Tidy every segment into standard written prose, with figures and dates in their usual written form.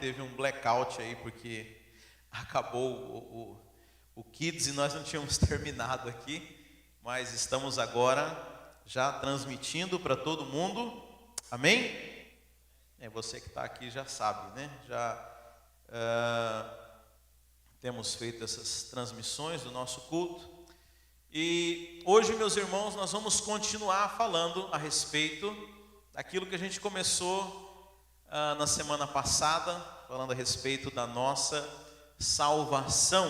Teve um blackout aí, porque acabou o Kids e nós não tínhamos terminado aqui, mas estamos agora já transmitindo para todo mundo, amém? Você que está aqui já sabe, né? Já temos feito essas transmissões do nosso culto, e hoje, meus irmãos, nós vamos continuar falando a respeito daquilo que a gente começou na semana passada, falando a respeito da nossa salvação.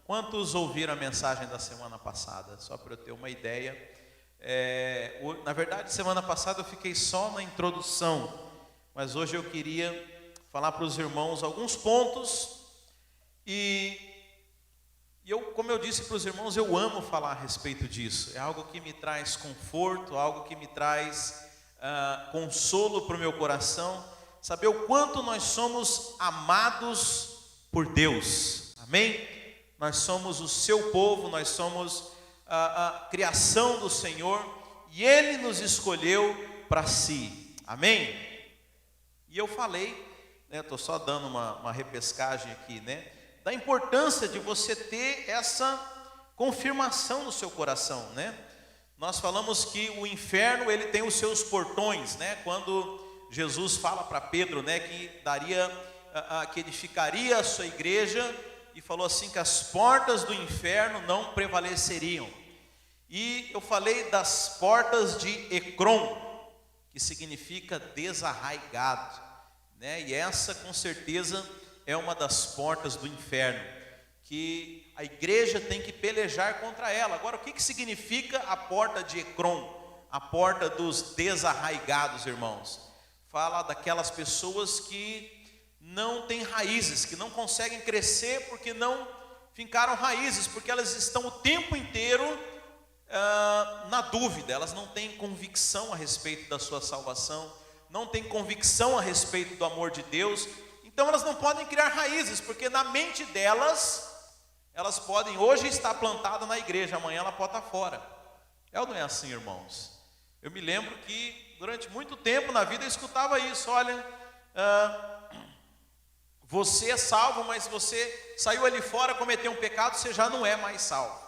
Quantos ouviram a mensagem da semana passada? Só para eu ter uma ideia. Na verdade, semana passada eu fiquei só na introdução, mas hoje eu queria falar para os irmãos alguns pontos. E como eu disse para os irmãos, eu amo falar a respeito disso. É algo que me traz conforto, algo que me traz consolo para o meu coração. Saber o quanto nós somos amados por Deus, amém? Nós somos o seu povo, nós somos a criação do Senhor, e Ele nos escolheu para si, amém? E eu falei, estou só dando uma repescagem aqui, da importância de você ter essa confirmação no seu coração, Nós falamos que o inferno, ele tem os seus portões, quando Jesus fala para Pedro, que edificaria a sua igreja, e falou assim que as portas do inferno não prevaleceriam. E eu falei das portas de Ecrom, que significa desarraigado, E essa com certeza é uma das portas do inferno, que a igreja tem que pelejar contra ela. Agora, o que significa a porta de Ecrom? A porta dos desarraigados, irmãos. Fala daquelas pessoas que não têm raízes, que não conseguem crescer porque não fincaram raízes, porque elas estão o tempo inteiro na dúvida, elas não têm convicção a respeito da sua salvação, não têm convicção a respeito do amor de Deus, então elas não podem criar raízes, porque na mente delas, elas podem hoje estar plantadas na igreja, amanhã ela pode estar fora. É ou não é assim, irmãos? Eu me lembro que durante muito tempo na vida eu escutava isso. Olha, você é salvo, mas você saiu ali fora, cometeu um pecado, você já não é mais salvo.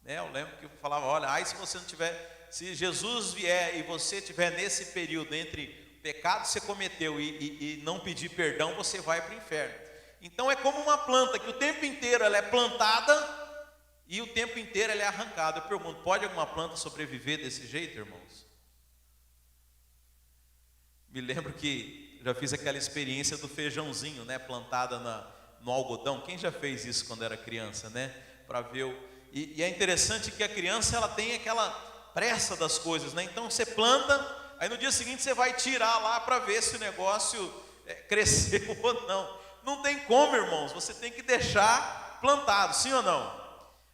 Eu lembro que eu falava, olha, se você não tiver, se Jesus vier e você estiver nesse período entre o pecado que você cometeu e não pedir perdão, você vai para o inferno. Então é como uma planta que o tempo inteiro ela é plantada e o tempo inteiro ela é arrancada. Eu pergunto, pode alguma planta sobreviver desse jeito, irmãos? Me lembro que já fiz aquela experiência do feijãozinho, plantada no algodão. Quem já fez isso quando era criança, Para ver e é interessante que a criança ela tem aquela pressa das coisas, Então você planta, aí no dia seguinte você vai tirar lá para ver se o negócio cresceu ou não. Não tem como, irmãos. Você tem que deixar plantado, sim ou não?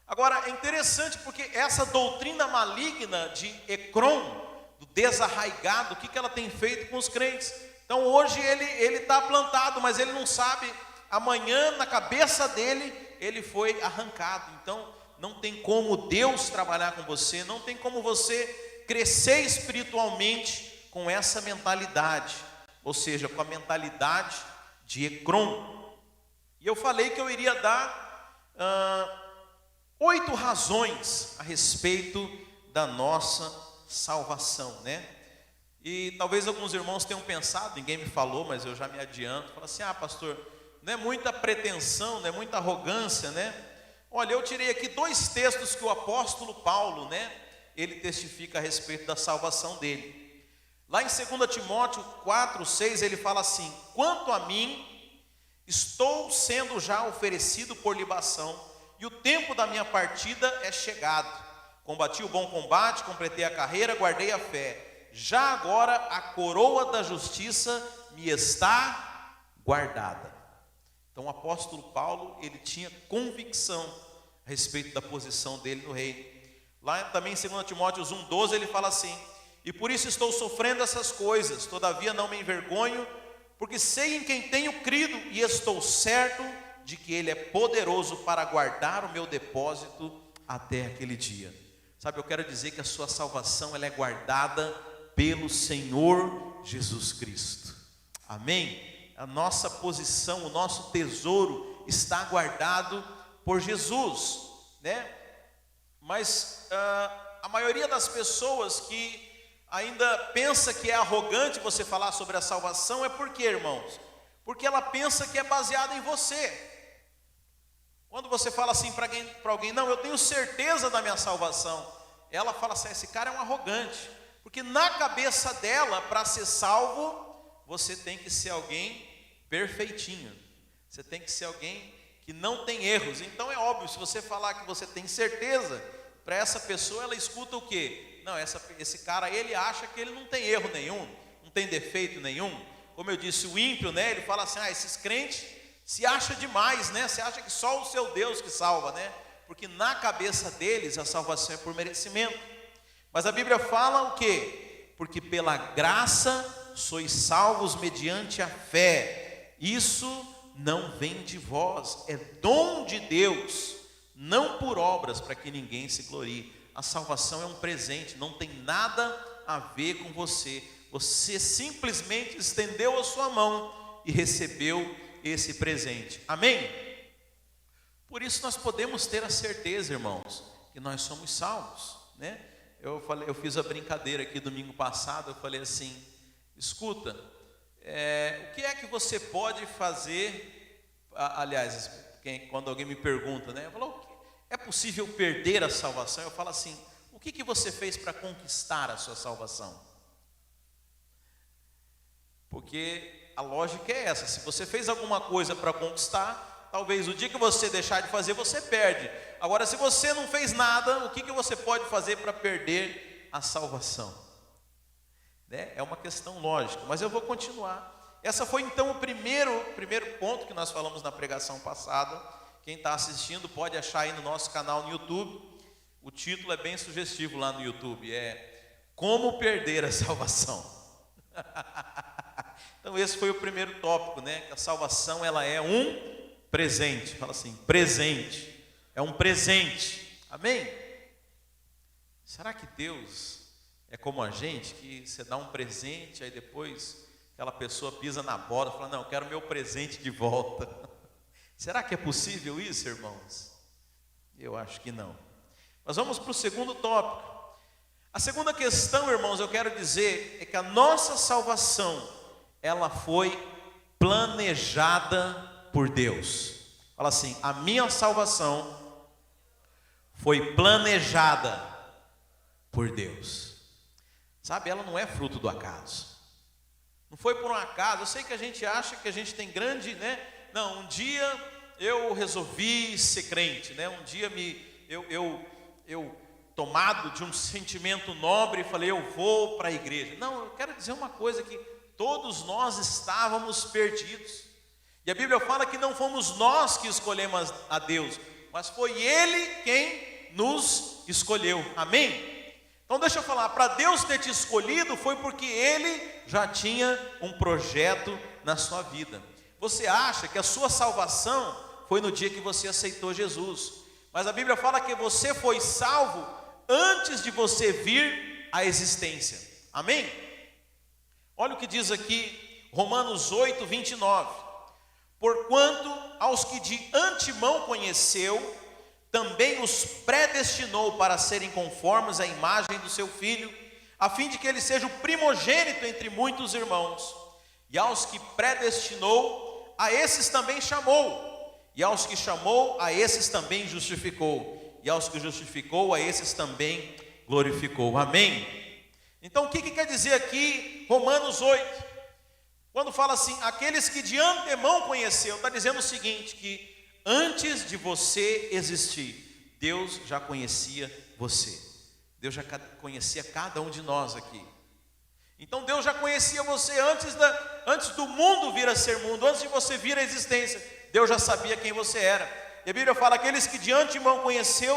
Agora é interessante porque essa doutrina maligna de Ecrom, do desarraigado, o que ela tem feito com os crentes? Então hoje ele está plantado, mas ele não sabe, amanhã na cabeça dele, ele foi arrancado. Então não tem como Deus trabalhar com você, não tem como você crescer espiritualmente com essa mentalidade, ou seja, com a mentalidade de Ecrom. E eu falei que eu iria dar 8 razões a respeito da nossa salvação, E talvez alguns irmãos tenham pensado, ninguém me falou, mas eu já me adianto, fala assim, pastor, não é muita pretensão, não é muita arrogância, Olha, eu tirei aqui 2 textos que o apóstolo Paulo, ele testifica a respeito da salvação dele. Lá em 2 Timóteo 4:6, ele fala assim, quanto a mim, estou sendo já oferecido por libação, e o tempo da minha partida é chegado. Combati o bom combate, completei a carreira, guardei a fé. Já agora a coroa da justiça me está guardada. Então o apóstolo Paulo, ele tinha convicção a respeito da posição dele no reino. Lá também em 2 Timóteo 1:12 ele fala assim, e por isso estou sofrendo essas coisas, todavia não me envergonho, porque sei em quem tenho crido, e estou certo de que Ele é poderoso para guardar o meu depósito até aquele dia. Sabe, eu quero dizer que a sua salvação ela é guardada pelo Senhor Jesus Cristo. Amém? A nossa posição, o nosso tesouro está guardado por Jesus, né? Mas a maioria das pessoas que ainda pensa que é arrogante você falar sobre a salvação, é por quê, irmãos? Porque ela pensa que é baseada em você. Quando você fala assim para alguém, não, eu tenho certeza da minha salvação, ela fala assim, esse cara é um arrogante, porque na cabeça dela, para ser salvo, você tem que ser alguém perfeitinho, você tem que ser alguém que não tem erros. Então é óbvio, se você falar que você tem certeza, para essa pessoa ela escuta o quê? Não, esse cara, ele acha que ele não tem erro nenhum, não tem defeito nenhum. Como eu disse, o ímpio, né, ele fala assim, esses crentes se acha demais, né? Se acha que só o seu Deus que salva, né? Porque na cabeça deles a salvação é por merecimento. Mas a Bíblia fala o quê? Porque pela graça sois salvos mediante a fé. Isso não vem de vós, é dom de Deus, não por obras para que ninguém se glorie. A salvação é um presente, não tem nada a ver com você. Você simplesmente estendeu a sua mão e recebeu esse presente. Amém? Por isso nós podemos ter a certeza, irmãos, que nós somos salvos, né? Eu fiz a brincadeira aqui domingo passado, eu falei assim, escuta, o que é que você pode fazer, aliás, quando alguém me pergunta, né? Eu falo, é possível perder a salvação? Eu falo assim, o que você fez para conquistar a sua salvação? Porque a lógica é essa, se você fez alguma coisa para conquistar, talvez o dia que você deixar de fazer, você perde. Agora, se você não fez nada, o que você pode fazer para perder a salvação? Né? É uma questão lógica, mas eu vou continuar. Essa foi então o primeiro ponto que nós falamos na pregação passada. Quem está assistindo pode achar aí no nosso canal no YouTube. O título é bem sugestivo lá no YouTube, é Como Perder a Salvação. Então esse foi o primeiro tópico, né? Que a salvação ela é um presente. Fala assim, presente. É um presente. Amém? Será que Deus é como a gente, que você dá um presente, aí depois aquela pessoa pisa na bola e fala, não, eu quero meu presente de volta. Será que é possível isso, irmãos? Eu acho que não. Mas vamos para o segundo tópico. A segunda questão, irmãos, eu quero dizer, é que a nossa salvação, ela foi planejada por Deus. Fala assim, a minha salvação foi planejada por Deus. Sabe, ela não é fruto do acaso. Não foi por um acaso. Eu sei que a gente acha que a gente tem grande, né? Não, um dia eu resolvi ser crente, né? Um dia eu tomado de um sentimento nobre, falei, eu vou para a igreja. Não, eu quero dizer uma coisa, que todos nós estávamos perdidos. E a Bíblia fala que não fomos nós que escolhemos a Deus, mas foi Ele quem nos escolheu. Amém? Então deixa eu falar, para Deus ter te escolhido foi porque Ele já tinha um projeto na sua vida. Você acha que a sua salvação foi no dia que você aceitou Jesus, mas a Bíblia fala que você foi salvo antes de você vir à existência. Amém? Olha o que diz aqui Romanos 8, 29. Porquanto aos que de antemão conheceu, também os predestinou para serem conformes à imagem do seu Filho, a fim de que ele seja o primogênito entre muitos irmãos. E aos que predestinou, a esses também chamou. E aos que chamou, a esses também justificou. E aos que justificou, a esses também glorificou. Amém? Então o que quer dizer aqui Romanos 8? Quando fala assim, aqueles que de antemão conheceu, está dizendo o seguinte, que antes de você existir, Deus já conhecia você. Deus já conhecia cada um de nós aqui. Então Deus já conhecia você antes do mundo vir a ser mundo, antes de você vir à existência. Deus já sabia quem você era. E a Bíblia fala, aqueles que de antemão conheceu,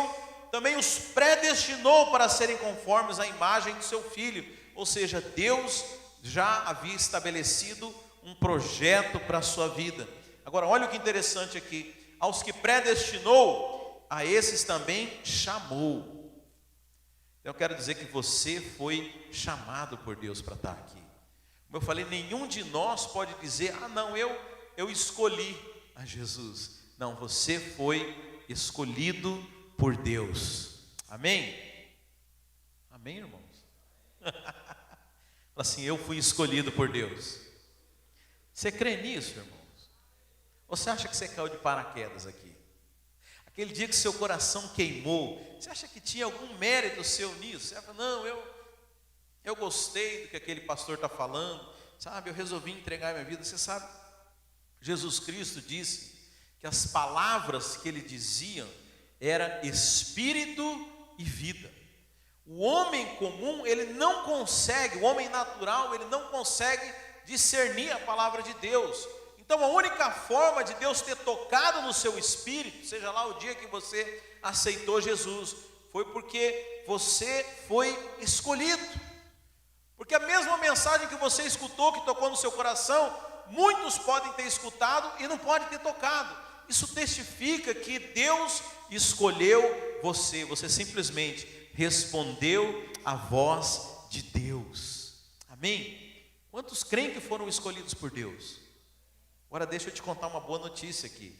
também os predestinou para serem conformes à imagem do seu Filho. Ou seja, Deus já havia estabelecido um projeto para a sua vida. Agora olha o que interessante aqui, aos que predestinou, a esses também chamou. Então eu quero dizer que você foi chamado por Deus para estar aqui. Como eu falei, nenhum de nós pode dizer: ah não, eu escolhi a Jesus. Não, você foi escolhido por Deus. Amém? Amém, irmãos? Fala assim: eu fui escolhido por Deus. Você crê nisso, irmãos? Ou você acha que você caiu de paraquedas aqui? Aquele dia que seu coração queimou, você acha que tinha algum mérito seu nisso? Você fala: não, eu gostei do que aquele pastor está falando, sabe? Eu resolvi entregar minha vida. Você sabe, Jesus Cristo disse que as palavras que ele dizia era espírito e vida. O homem comum, ele não consegue, o homem natural, ele não consegue discernir a palavra de Deus. Então a única forma de Deus ter tocado no seu espírito, seja lá o dia que você aceitou Jesus, foi porque você foi escolhido. Porque a mesma mensagem que você escutou, que tocou no seu coração, muitos podem ter escutado e não podem ter tocado. Isso testifica que Deus escolheu você. Você simplesmente respondeu à voz de Deus. Amém? Quantos creem que foram escolhidos por Deus? Agora deixa eu te contar uma boa notícia aqui.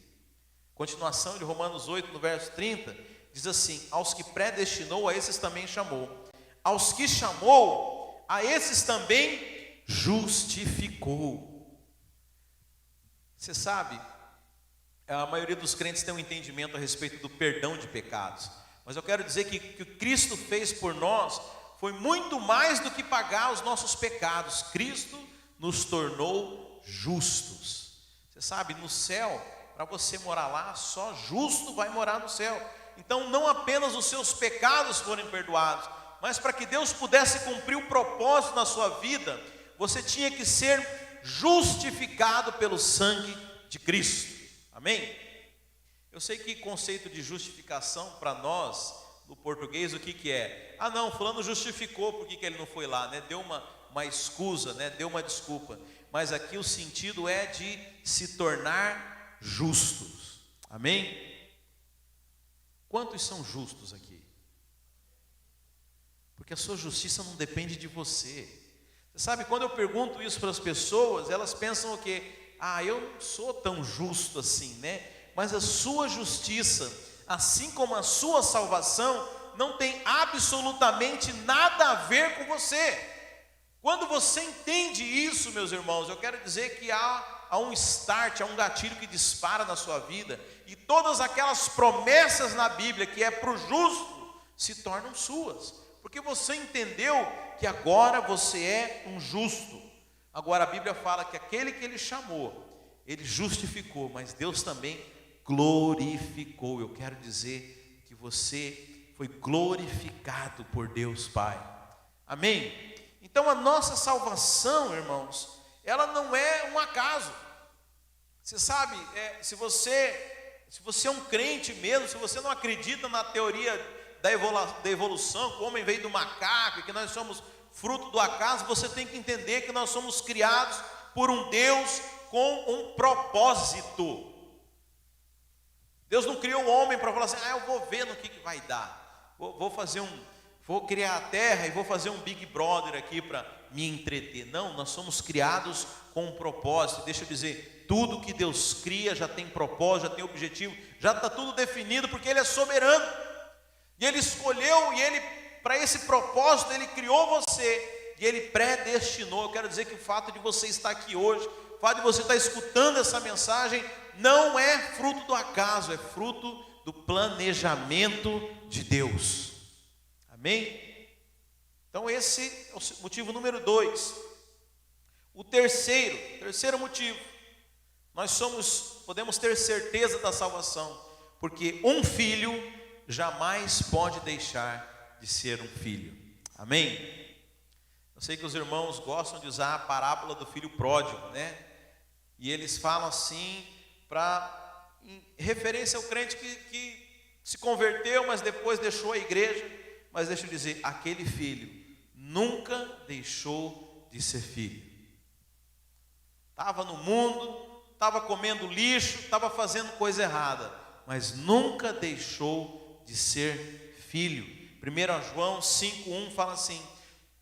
Continuação de Romanos 8, no verso 30, diz assim: aos que predestinou, a esses também chamou. Aos que chamou, a esses também justificou. Você sabe, a maioria dos crentes tem um entendimento a respeito do perdão de pecados. Mas eu quero dizer que o que Cristo fez por nós foi muito mais do que pagar os nossos pecados. Cristo nos tornou justos. Você sabe, no céu, para você morar lá, só justo vai morar no céu. Então não apenas os seus pecados foram perdoados, mas para que Deus pudesse cumprir o propósito na sua vida, você tinha que ser justificado pelo sangue de Cristo. Amém? Eu sei que conceito de justificação para nós, no português, o que é? Ah não, fulano justificou porque ele não foi lá, né? Deu uma excusa, né? Deu uma desculpa. Mas aqui o sentido é de se tornar justos. Amém? Quantos são justos aqui? Porque a sua justiça não depende de você. Você sabe, quando eu pergunto isso para as pessoas, elas pensam o quê? Ah, eu não sou tão justo assim, né? Mas a sua justiça, assim como a sua salvação, não tem absolutamente nada a ver com você. Quando você entende isso, meus irmãos, eu quero dizer que há um start, há um gatilho que dispara na sua vida, e todas aquelas promessas na Bíblia que é para o justo, se tornam suas, porque você entendeu que agora você é um justo. Agora a Bíblia fala que aquele que ele chamou, ele justificou, mas Deus também glorificou. Eu quero dizer que você foi glorificado por Deus Pai. Amém? Então a nossa salvação, irmãos, ela não é um acaso. Você sabe, se você é um crente mesmo, se você não acredita na teoria da evolução, que o homem veio do macaco e que nós somos fruto do acaso, você tem que entender que nós somos criados por um Deus com um propósito. Deus não criou o homem para falar assim: eu vou ver no que vai dar, vou criar a terra e vou fazer um Big Brother aqui para me entreter. Não, nós somos criados com um propósito. Deixa eu dizer, tudo que Deus cria já tem propósito, já tem objetivo, já está tudo definido, porque Ele é soberano, e Ele escolheu, e Ele, para esse propósito, Ele criou você, e Ele predestinou. Eu quero dizer que o fato de você estar aqui hoje, o fato de você estar escutando essa mensagem, não é fruto do acaso, é fruto do planejamento de Deus. Amém? Então esse é o motivo número 2. O terceiro motivo, nós podemos ter certeza da salvação, porque um filho jamais pode deixar de ser um filho. Amém? Eu sei que os irmãos gostam de usar a parábola do filho pródigo, né? E eles falam assim, em referência ao crente que se converteu, mas depois deixou a igreja. Mas deixa eu dizer, aquele filho nunca deixou de ser filho. Estava no mundo, estava comendo lixo, estava fazendo coisa errada, mas nunca deixou de ser filho. 1 João 5,1 fala assim: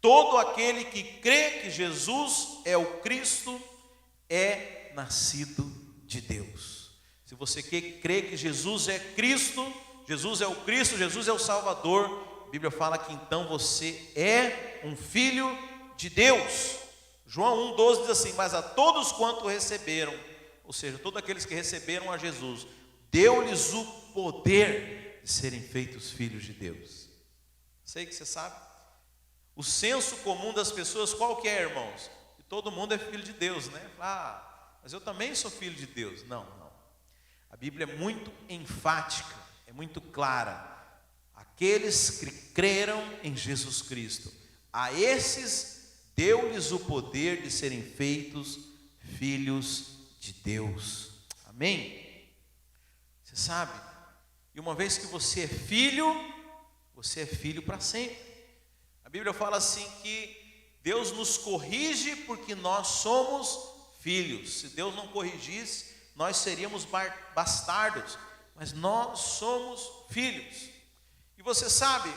todo aquele que crê que Jesus é o Cristo é nascido de Deus. Se você crê que Jesus é Cristo, Jesus é o Cristo, Jesus é o Salvador, a Bíblia fala que então você é um filho de Deus. João 1,12 diz assim: mas a todos quanto receberam, ou seja, todos aqueles que receberam a Jesus, deu-lhes o poder de serem feitos filhos de Deus. Sei que você sabe. O senso comum das pessoas qual que é, irmãos? Que todo mundo é filho de Deus, né? Mas eu também sou filho de Deus. Não. A Bíblia é muito enfática, é muito clara. Aqueles que creram em Jesus Cristo, a esses deu-lhes o poder de serem feitos filhos de Deus. Amém? Você sabe? E uma vez que você é filho para sempre. A Bíblia fala assim que Deus nos corrige porque nós somos filhos. Se Deus não corrigisse, nós seríamos bastardos, mas nós somos filhos. E você sabe,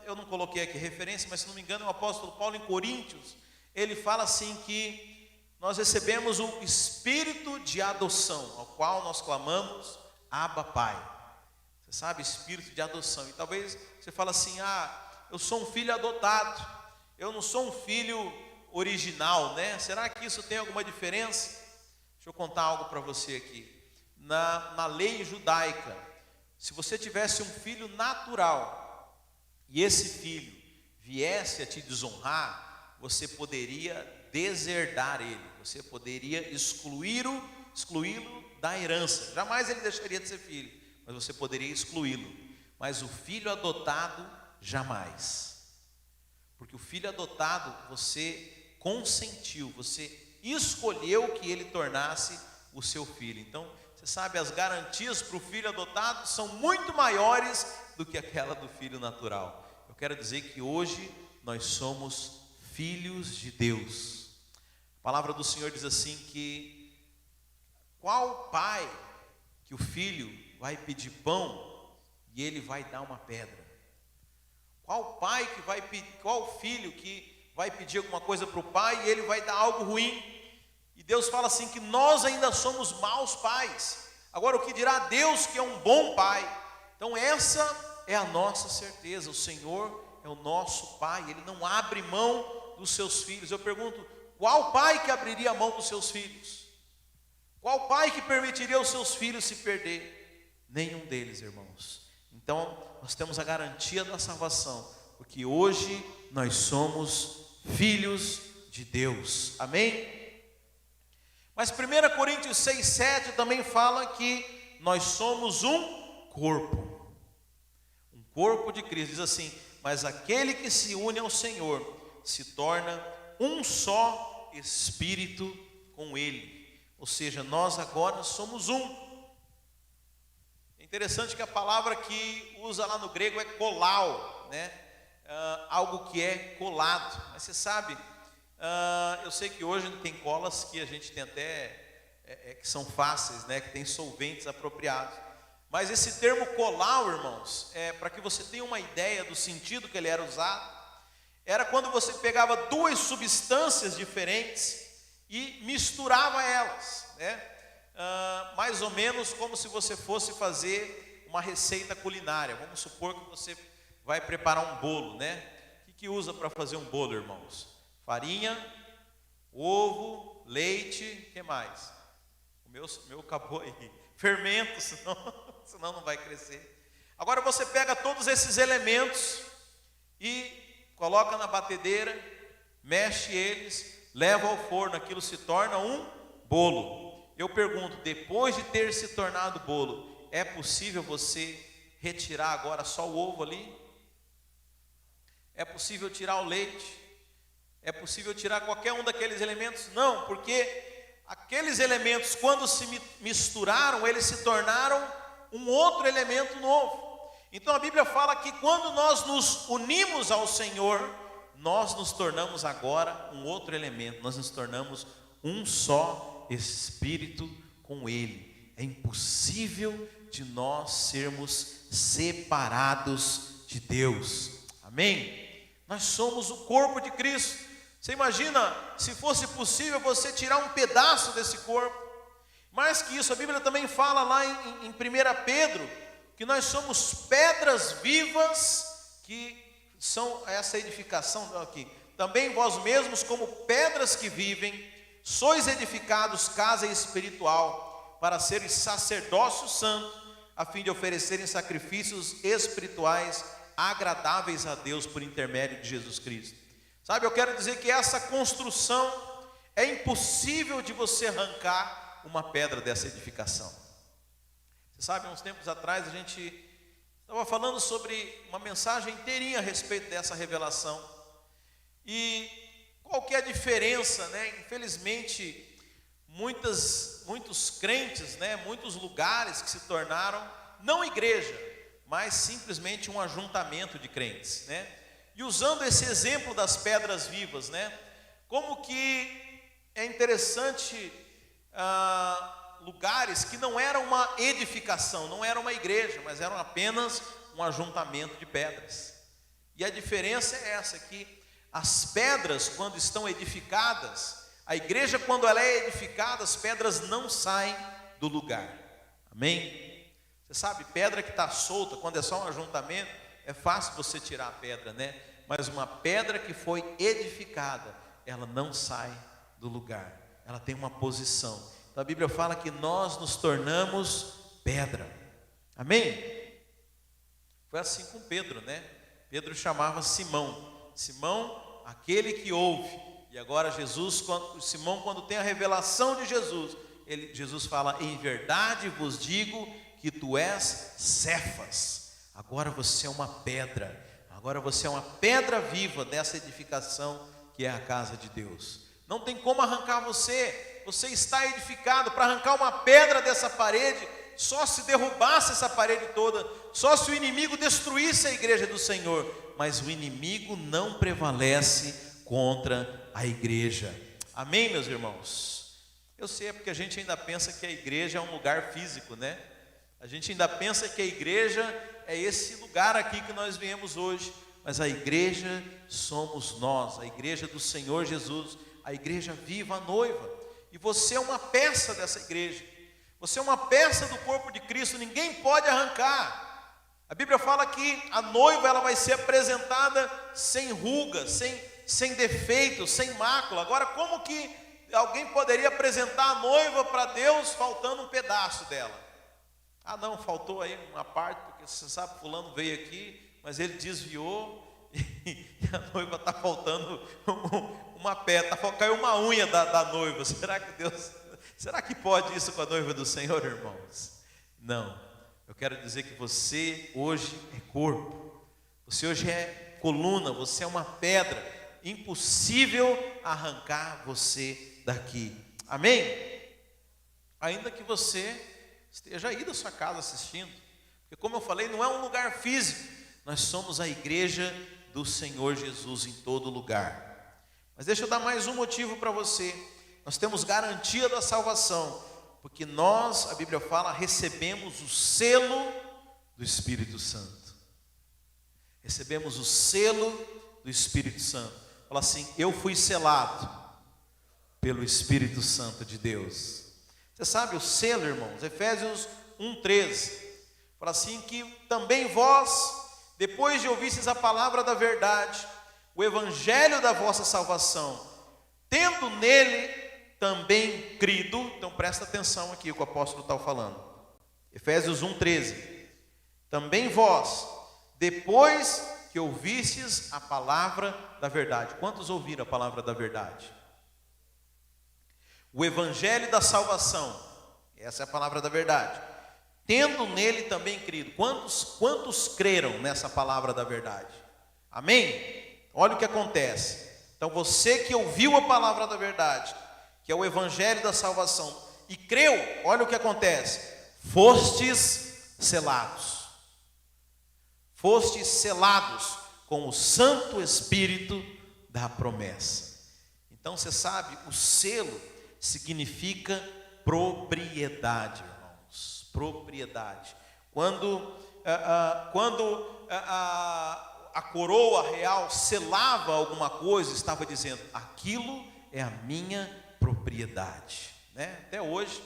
eu não coloquei aqui referência, mas se não me engano, o apóstolo Paulo em Coríntios, ele fala assim que nós recebemos o espírito de adoção, ao qual nós clamamos, Abba Pai. Você sabe, espírito de adoção. E talvez você fale assim: eu sou um filho adotado, eu não sou um filho original, né? Será que isso tem alguma diferença? Deixa eu contar algo para você aqui. Na lei judaica, se você tivesse um filho natural e esse filho viesse a te desonrar, você poderia deserdar ele, você poderia excluí-lo da herança. Jamais ele deixaria de ser filho, mas você poderia excluí-lo. Mas o filho adotado, jamais. Porque o filho adotado, você consentiu, você escolheu que ele tornasse o seu filho. Então, você sabe, as garantias para o filho adotado são muito maiores do que aquela do filho natural. Eu quero dizer que hoje nós somos filhos de Deus. A palavra do Senhor diz assim que qual pai que o filho vai pedir pão e ele vai dar uma pedra? Qual pai que vai pedir, qual filho que vai pedir alguma coisa para o pai e ele vai dar algo ruim? E Deus fala assim que nós ainda somos maus pais. Agora o que dirá Deus que é um bom pai? Então essa é a nossa certeza. O Senhor é o nosso pai, Ele não abre mão dos seus filhos. Eu pergunto, qual pai que abriria a mão dos seus filhos? Qual pai que permitiria os seus filhos se perder? Nenhum deles, irmãos. Então nós temos a garantia da salvação, porque hoje nós somos filhos de Deus. Amém? Mas 1 Coríntios 6,7 também fala que nós somos um corpo. Um corpo de Cristo. Diz assim: mas aquele que se une ao Senhor se torna um só espírito com Ele. Ou seja, nós agora somos um. É interessante que a palavra que usa lá no grego é kolau, né? Algo que é colado. Mas você sabe, eu sei que hoje tem colas que a gente tem até que são fáceis, né? Que tem solventes apropriados. Mas esse termo colau, irmãos, para que você tenha uma ideia do sentido que ele era usado, era quando você pegava duas substâncias diferentes e misturava elas, né? Mais ou menos como se você fosse fazer uma receita culinária. Vamos supor que você vai preparar um bolo, né? O que usa para fazer um bolo, irmãos? Farinha, ovo, leite, o que mais? O meu acabou aí. Fermento, senão não vai crescer. Agora você pega todos esses elementos e coloca na batedeira, mexe eles, leva ao forno, aquilo se torna um bolo. Eu pergunto, depois de ter se tornado bolo, é possível você retirar agora só o ovo ali? É possível tirar o leite? É possível tirar qualquer um daqueles elementos? Não, porque aqueles elementos, quando se misturaram, eles se tornaram um outro elemento novo. Então a Bíblia fala que quando nós nos unimos ao Senhor, nós nos tornamos agora um outro elemento, nós nos tornamos um só espírito com Ele. É impossível de nós sermos separados de Deus. Amém? Nós somos o corpo de Cristo. Você imagina se fosse possível você tirar um pedaço desse corpo? Mais que isso, a Bíblia também fala lá em 1 Pedro, que nós somos pedras vivas, que são essa edificação aqui. Também vós mesmos, como pedras que vivem, sois edificados casa espiritual, para seres sacerdócio santo, a fim de oferecerem sacrifícios espirituais agradáveis a Deus por intermédio de Jesus Cristo. Sabe, eu quero dizer que essa construção é impossível de você arrancar uma pedra dessa edificação. Você sabe, uns tempos atrás a gente estava falando sobre uma mensagem inteirinha a respeito dessa revelação. E qual que é a diferença, né? Infelizmente, muitos crentes, né? Muitos lugares que se tornaram não igreja, mas simplesmente um ajuntamento de crentes, né? E usando esse exemplo das pedras vivas, né? Como que é interessante lugares que não eram uma edificação, não era uma igreja, mas eram apenas um ajuntamento de pedras. E a diferença é essa, que as pedras, quando estão edificadas, a igreja, quando ela é edificada, as pedras não saem do lugar. Amém? Você sabe, pedra que está solta, quando é só um ajuntamento, é fácil você tirar a pedra, né? Mas uma pedra que foi edificada, ela não sai do lugar, ela tem uma posição. Então a Bíblia fala que nós nos tornamos pedra. Amém? Foi assim com Pedro, né? Pedro chamava Simão. Simão, aquele que ouve. E agora Simão, quando tem a revelação de Jesus, Jesus fala: em verdade vos digo que tu és Cefas. Agora você é uma pedra. Agora você é uma pedra viva dessa edificação que é a casa de Deus. Não tem como arrancar você. Você está edificado. Para arrancar uma pedra dessa parede, só se derrubasse essa parede toda, só se o inimigo destruísse a igreja do Senhor. Mas o inimigo não prevalece contra a igreja. Amém, meus irmãos? Eu sei, é porque a gente ainda pensa que a igreja é um lugar físico, né? A gente ainda pensa que a igreja é esse lugar aqui que nós viemos hoje. Mas a igreja somos nós, a igreja do Senhor Jesus, a igreja viva, a noiva. E você é uma peça dessa igreja. Você é uma peça do corpo de Cristo, ninguém pode arrancar. A Bíblia fala que a noiva ela vai ser apresentada sem ruga, sem defeito, sem mácula. Agora, como que alguém poderia apresentar a noiva para Deus faltando um pedaço dela? Ah não, faltou aí uma parte, porque você sabe, fulano veio aqui, mas ele desviou e a noiva está faltando uma pedra, caiu uma unha da noiva. Será que pode isso com a noiva do Senhor, irmãos? Não. Eu quero dizer que você hoje é corpo, você hoje é coluna, você é uma pedra, impossível arrancar você daqui. Amém? Ainda que você esteja aí da sua casa assistindo, porque como eu falei, não é um lugar físico, nós somos a igreja do Senhor Jesus em todo lugar. Mas deixa eu dar mais um motivo para você. Nós temos garantia da salvação, porque nós, a Bíblia fala, recebemos o selo do Espírito Santo. Recebemos o selo do Espírito Santo. Fala assim: eu fui selado pelo Espírito Santo de Deus. Você sabe o selo, irmãos? Efésios 1:13. Fala assim que também vós, depois de ouvistes a palavra da verdade, o evangelho da vossa salvação, tendo nele também crido. Então presta atenção aqui o que o apóstolo está falando. Efésios 1:13. Também vós, depois que ouvistes a palavra da verdade. Quantos ouviram a palavra da verdade? O evangelho da salvação. Essa é a palavra da verdade. Tendo nele também crido. Quantos creram nessa palavra da verdade? Amém? Olha o que acontece. Então você que ouviu a palavra da verdade, que é o evangelho da salvação, e creu, olha o que acontece: fostes selados. Fostes selados com o Santo Espírito da promessa. Então você sabe, o selo significa propriedade, irmãos. Propriedade. Quando a coroa real selava alguma coisa, estava dizendo: aquilo é a minha propriedade, né? Até hoje,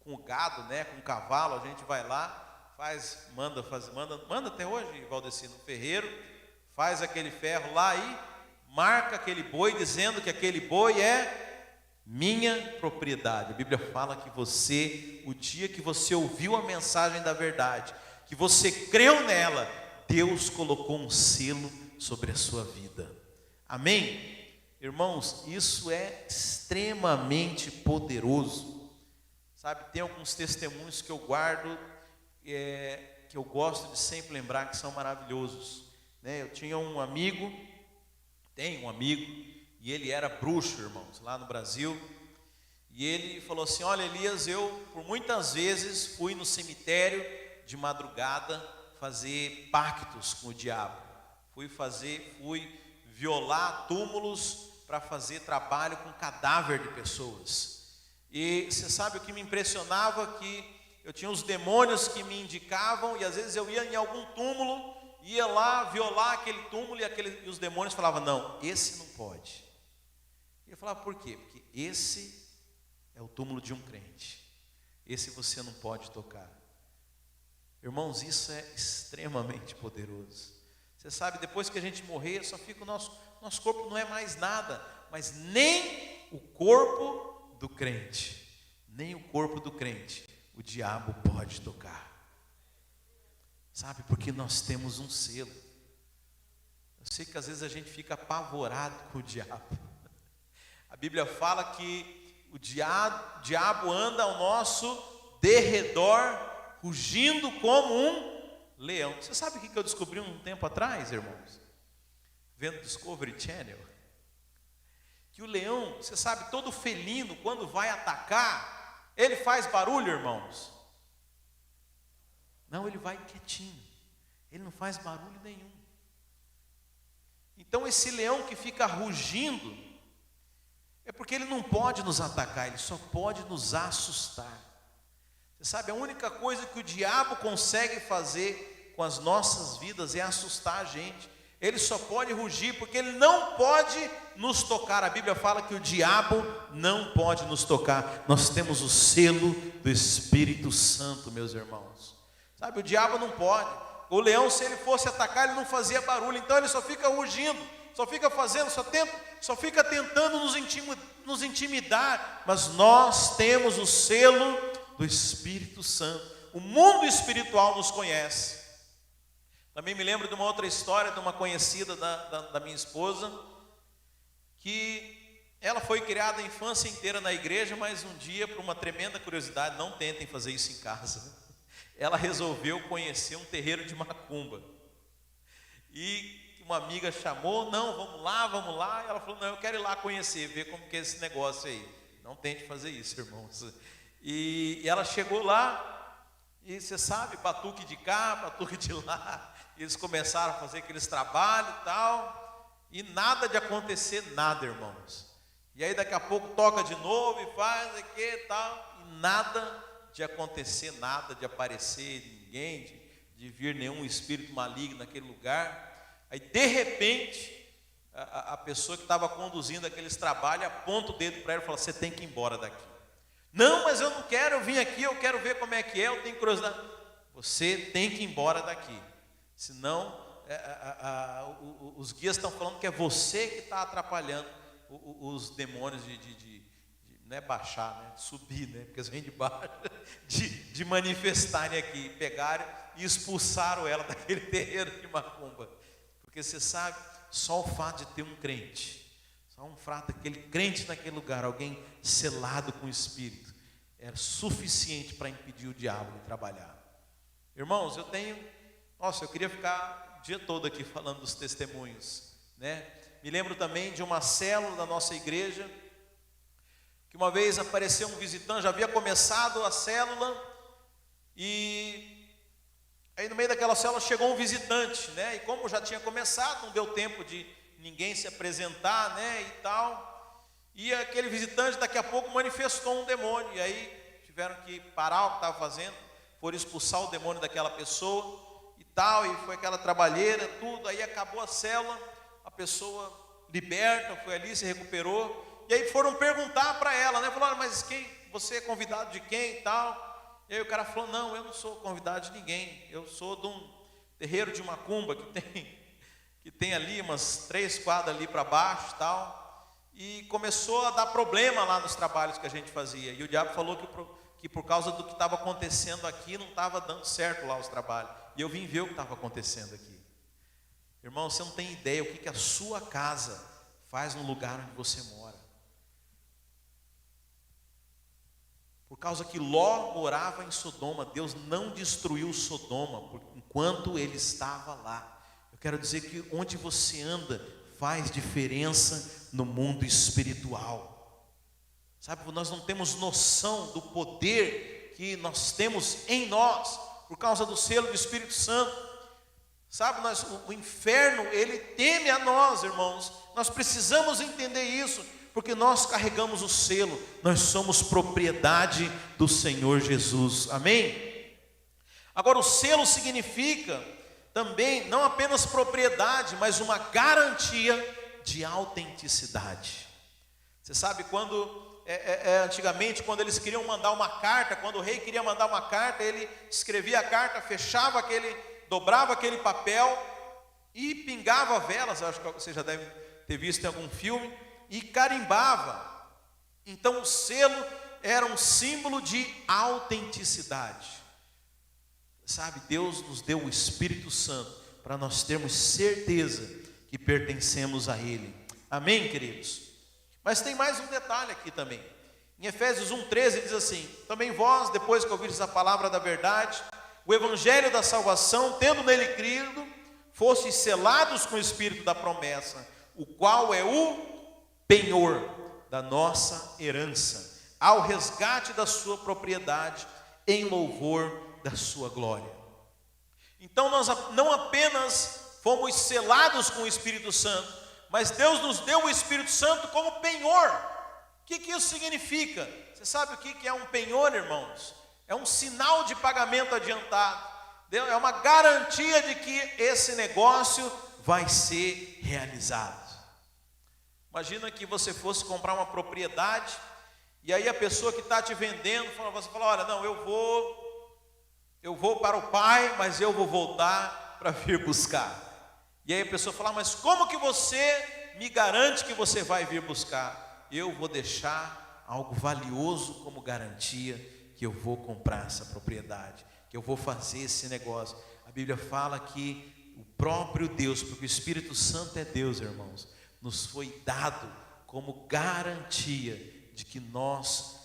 com o gado, né, com o cavalo, a gente vai lá, manda até hoje, Valdeci, no ferreiro, faz aquele ferro lá e marca aquele boi, dizendo que aquele boi é minha propriedade. A Bíblia fala que você, o dia que você ouviu a mensagem da verdade, que você creu nela, Deus colocou um selo sobre a sua vida. Amém? Irmãos, isso é extremamente poderoso. Sabe, tem alguns testemunhos que eu guardo, que eu gosto de sempre lembrar, que são maravilhosos, né? Eu tinha um amigo, tenho um amigo, e ele era bruxo, irmãos, lá no Brasil. E ele falou assim: olha, Elias, eu por muitas vezes fui no cemitério de madrugada fazer pactos com o diabo. Fui violar túmulos para fazer trabalho com cadáver de pessoas. E você sabe o que me impressionava? Que eu tinha os demônios que me indicavam, e às vezes eu ia em algum túmulo, ia lá violar aquele túmulo, e os demônios falavam: não, esse não pode. E eu falava: por quê? Porque esse é o túmulo de um crente, esse você não pode tocar. Irmãos, isso é extremamente poderoso. Você sabe, depois que a gente morrer, só fica nosso corpo não é mais nada, mas nem o corpo do crente, o diabo pode tocar. Sabe, porque nós temos um selo. Eu sei que às vezes a gente fica apavorado com o diabo. A Bíblia fala que o diabo anda ao nosso derredor, rugindo como um leão. Você sabe o que eu descobri um tempo atrás, irmãos? Vendo Discovery Channel. Que o leão, você sabe, todo felino, quando vai atacar, ele faz barulho, irmãos? Não, ele vai quietinho. Ele não faz barulho nenhum. Então esse leão que fica rugindo, é porque ele não pode nos atacar, ele só pode nos assustar. Você sabe, a única coisa que o diabo consegue fazer com as nossas vidas é assustar a gente. Ele só pode rugir, porque ele não pode nos tocar. A Bíblia fala que o diabo não pode nos tocar. Nós temos o selo do Espírito Santo, meus irmãos. Sabe, o diabo não pode. O leão, se ele fosse atacar, ele não fazia barulho. Então ele só fica rugindo, só fica fazendo, só fica tentando nos intimidar. Mas nós temos o selo do Espírito Santo. O mundo espiritual nos conhece. Também me lembro de uma outra história de uma conhecida da minha esposa, que ela foi criada a infância inteira na igreja, mas um dia, por uma tremenda curiosidade, não tentem fazer isso em casa, ela resolveu conhecer um terreiro de macumba. E uma amiga chamou: não, vamos lá. E ela falou: não, eu quero ir lá conhecer, ver como que é esse negócio aí. Não tente fazer isso, irmãos. E ela chegou lá, e você sabe, batuque de cá, batuque de lá. Eles começaram a fazer aqueles trabalhos e tal, e nada de acontecer nada, irmãos. E aí daqui a pouco toca de novo e faz aqui e tal, e nada de acontecer, nada de aparecer ninguém, de vir nenhum espírito maligno naquele lugar. Aí de repente, a pessoa que estava conduzindo aqueles trabalhos aponta o dedo para ela e fala: você tem que ir embora daqui. Não, mas eu não quero, eu vim aqui, eu quero ver como é que é, eu tenho curiosidade. Você tem que ir embora daqui. Senão, os guias estão falando que é você que está atrapalhando os demônios não é baixar, né? De subir, né? Porque eles vêm de baixo, de manifestarem aqui. Pegaram e expulsaram ela daquele terreiro de macumba. Porque você sabe, só o fato de ter um crente, só um fato daquele crente naquele lugar, alguém selado com o Espírito, era suficiente para impedir o diabo de trabalhar. Irmãos, eu queria ficar o dia todo aqui falando dos testemunhos, né? Me lembro também de uma célula da nossa igreja, que uma vez apareceu um visitante, já havia começado a célula, e aí no meio daquela célula chegou um visitante, né? E como já tinha começado, não deu tempo de ninguém se apresentar, né? E tal, e aquele visitante daqui a pouco manifestou um demônio, e aí tiveram que parar o que estava fazendo, foram expulsar o demônio daquela pessoa, tal, e foi aquela trabalheira, tudo. Aí acabou a célula, a pessoa liberta, foi ali, se recuperou. E aí foram perguntar para ela, né? Falaram, mas você é convidado de quem e tal? E aí o cara falou, não, eu não sou convidado de ninguém. Eu sou de um terreiro de macumba que tem ali umas 3 quadras ali para baixo e tal. E começou a dar problema lá nos trabalhos que a gente fazia. E o diabo falou que por causa do que estava acontecendo aqui, não estava dando certo lá os trabalhos. E eu vim ver o que estava acontecendo aqui. Irmão, você não tem ideia o que a sua casa faz no lugar onde você mora. Por causa que Ló morava em Sodoma, Deus não destruiu Sodoma enquanto ele estava lá. Eu quero dizer que onde você anda faz diferença no mundo espiritual. Sabe, nós não temos noção do poder que nós temos em nós, por causa do selo do Espírito Santo. Sabe, o inferno, ele teme a nós, irmãos. Nós precisamos entender isso, porque nós carregamos o selo, nós somos propriedade do Senhor Jesus, amém? Agora, o selo significa também, não apenas propriedade, mas uma garantia de autenticidade. Você sabe, antigamente, quando eles queriam mandar uma carta, quando o rei queria mandar uma carta, ele escrevia a carta, dobrava aquele papel e pingava velas, acho que você já deve ter visto em algum filme, e carimbava. Então o selo era um símbolo de autenticidade. Sabe, Deus nos deu o Espírito Santo para nós termos certeza que pertencemos a Ele. Amém, queridos? Mas tem mais um detalhe aqui também. Em Efésios 1,13 diz assim: também vós, depois que ouvistes a palavra da verdade, o evangelho da salvação, tendo nele crido, fostes selados com o Espírito da promessa, o qual é o penhor da nossa herança, ao resgate da sua propriedade, em louvor da sua glória. Então nós não apenas fomos selados com o Espírito Santo, mas Deus nos deu o Espírito Santo como penhor. O que isso significa? Você sabe o que é um penhor, irmãos? É um sinal de pagamento adiantado, é uma garantia de que esse negócio vai ser realizado. Imagina que você fosse comprar uma propriedade, e aí a pessoa que está te vendendo, você fala, olha, não, eu vou para o pai, mas eu vou voltar para vir buscar. E aí a pessoa fala, mas como que você me garante que você vai vir buscar? Eu vou deixar algo valioso como garantia que eu vou comprar essa propriedade, que eu vou fazer esse negócio. A Bíblia fala que o próprio Deus, porque o Espírito Santo é Deus, irmãos, nos foi dado como garantia de que nós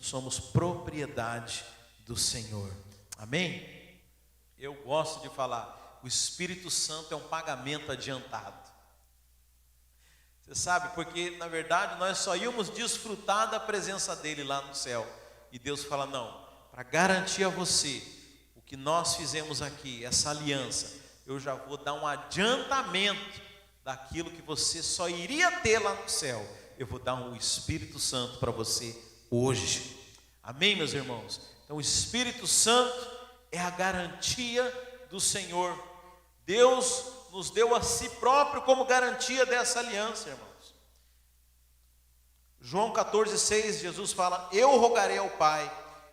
somos propriedade do Senhor. Amém? Eu gosto de falar, o Espírito Santo é um pagamento adiantado. Você sabe, porque na verdade nós só íamos desfrutar da presença dele lá no céu. E Deus fala, não, para garantir a você o que nós fizemos aqui, essa aliança, eu já vou dar um adiantamento daquilo que você só iria ter lá no céu. Eu vou dar um Espírito Santo para você hoje. Amém, meus irmãos? Então o Espírito Santo é a garantia do Senhor. Deus nos deu a si próprio como garantia dessa aliança, irmãos. João 14,6, Jesus fala, eu rogarei ao Pai,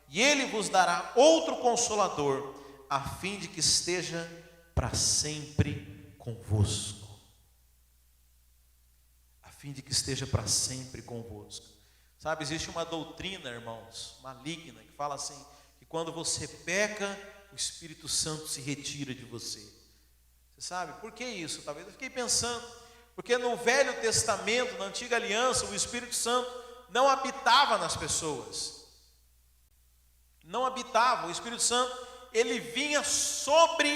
e Ele vos dará outro Consolador, a fim de que esteja para sempre convosco. A fim de que esteja para sempre convosco. Sabe, existe uma doutrina, irmãos, maligna, que fala assim, que quando você peca, o Espírito Santo se retira de você. Você sabe, por que isso? Talvez eu fiquei pensando, porque no Velho Testamento, na Antiga Aliança, o Espírito Santo não habitava nas pessoas. Não habitava, o Espírito Santo, ele vinha sobre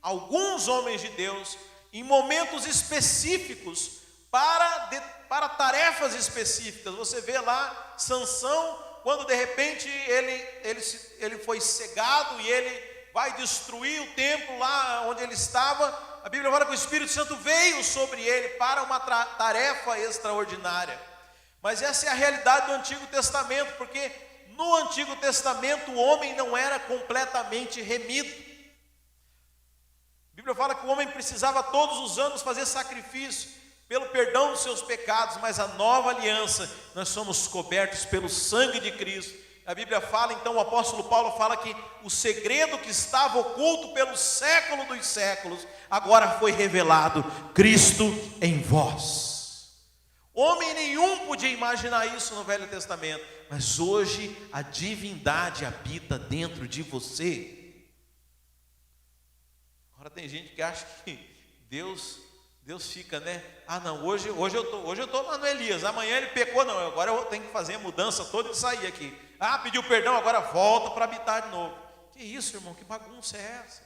alguns homens de Deus, em momentos específicos, para tarefas específicas. Você vê lá, Sansão, quando de repente ele foi cegado e ele vai destruir o templo lá onde ele estava, a Bíblia fala que o Espírito Santo veio sobre ele para uma tarefa extraordinária. Mas essa é a realidade do Antigo Testamento, porque no Antigo Testamento o homem não era completamente remido. A Bíblia fala que o homem precisava todos os anos fazer sacrifício pelo perdão dos seus pecados, mas a nova aliança, nós somos cobertos pelo sangue de Cristo. A Bíblia fala, então o apóstolo Paulo fala que o segredo que estava oculto pelo século dos séculos, agora foi revelado, Cristo em vós. Homem nenhum podia imaginar isso no Velho Testamento, mas hoje a divindade habita dentro de você. Agora tem gente que acha que Deus fica, né? Ah não, hoje eu tô lá no Elias, amanhã ele pecou, não, agora eu tenho que fazer a mudança toda e sair aqui. Ah, pediu perdão, agora volta para habitar de novo. Que isso, irmão, que bagunça é essa?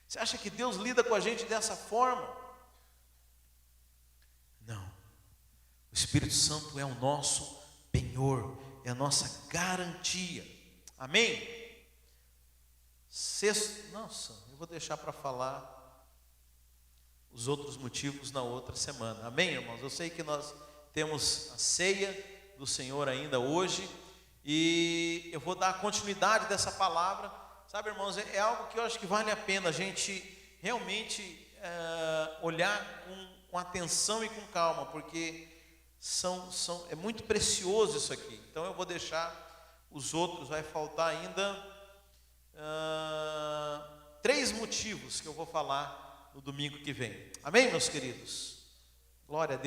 Você acha que Deus lida com a gente dessa forma? Não. O Espírito Santo é o nosso penhor, é a nossa garantia. Amém? Nossa, eu vou deixar para falar os outros motivos na outra semana. Amém, irmãos? Eu sei que nós temos a ceia do Senhor ainda hoje, e eu vou dar continuidade dessa palavra. Sabe, irmãos, é algo que eu acho que vale a pena a gente realmente olhar com atenção e com calma, porque é muito precioso isso aqui. Então eu vou deixar os outros, vai faltar ainda 3 motivos que eu vou falar no domingo que vem. Amém, meus queridos? Glória a Deus.